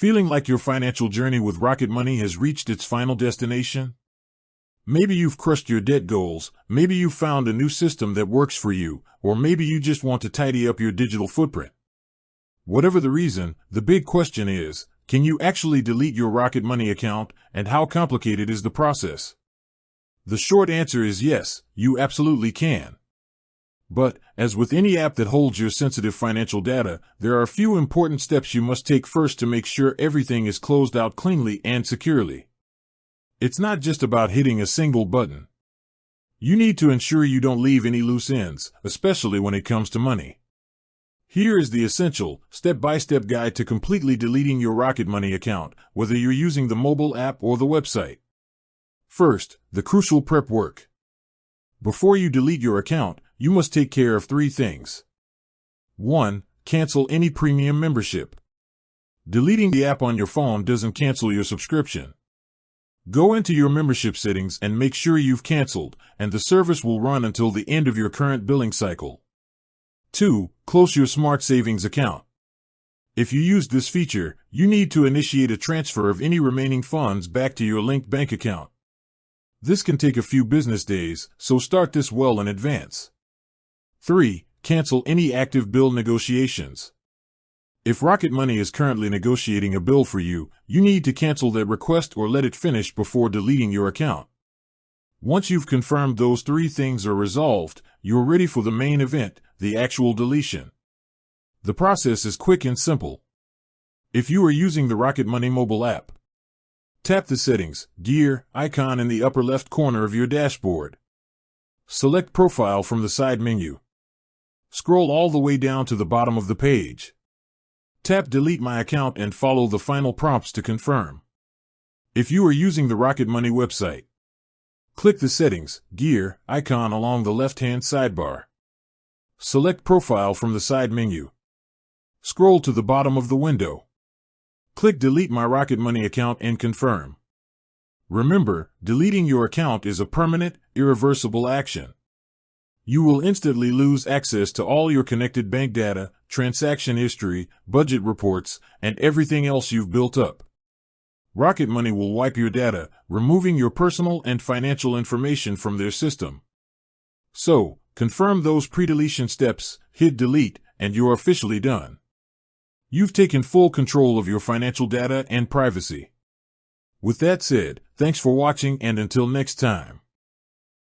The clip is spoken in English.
Feeling like your financial journey with Rocket Money has reached its final destination? Maybe you've crushed your debt goals, maybe you've found a new system that works for you, or maybe you just want to tidy up your digital footprint. Whatever the reason, the big question is, can you actually delete your Rocket Money account, and how complicated is the process? The short answer is yes, you absolutely can. But, as with any app that holds your sensitive financial data, there are a few important steps you must take first to make sure everything is closed out cleanly and securely. It's not just about hitting a single button. You need to ensure you don't leave any loose ends, especially when it comes to money. Here is the essential, step-by-step guide to completely deleting your Rocket Money account, whether you're using the mobile app or the website. First, the crucial prep work. Before you delete your account, you must take care of 3 things. 1. Cancel any premium membership. Deleting the app on your phone doesn't cancel your subscription. Go into your membership settings and make sure you've canceled, and the service will run until the end of your current billing cycle. 2. Close your Smart Savings account. If you use this feature, you need to initiate a transfer of any remaining funds back to your linked bank account. This can take a few business days, so start this well in advance. 3. Cancel any active bill negotiations. If Rocket Money is currently negotiating a bill for you, you need to cancel that request or let it finish before deleting your account. Once you've confirmed those 3 things are resolved, you're ready for the main event, the actual deletion. The process is quick and simple. If you are using the Rocket Money mobile app, tap the Settings, Gear icon in the upper left corner of your dashboard. Select Profile from the side menu. Scroll all the way down to the bottom of the page. Tap Delete My Account and follow the final prompts to confirm. If you are using the Rocket Money website, click the Settings, Gear icon along the left-hand sidebar. Select Profile from the side menu. Scroll to the bottom of the window. Click Delete My Rocket Money Account and confirm. Remember, deleting your account is a permanent, irreversible action. You will instantly lose access to all your connected bank data, transaction history, budget reports, and everything else you've built up. Rocket Money will wipe your data, removing your personal and financial information from their system. So, confirm those pre-deletion steps, hit delete, and you're officially done. You've taken full control of your financial data and privacy. With that said, thanks for watching, and until next time.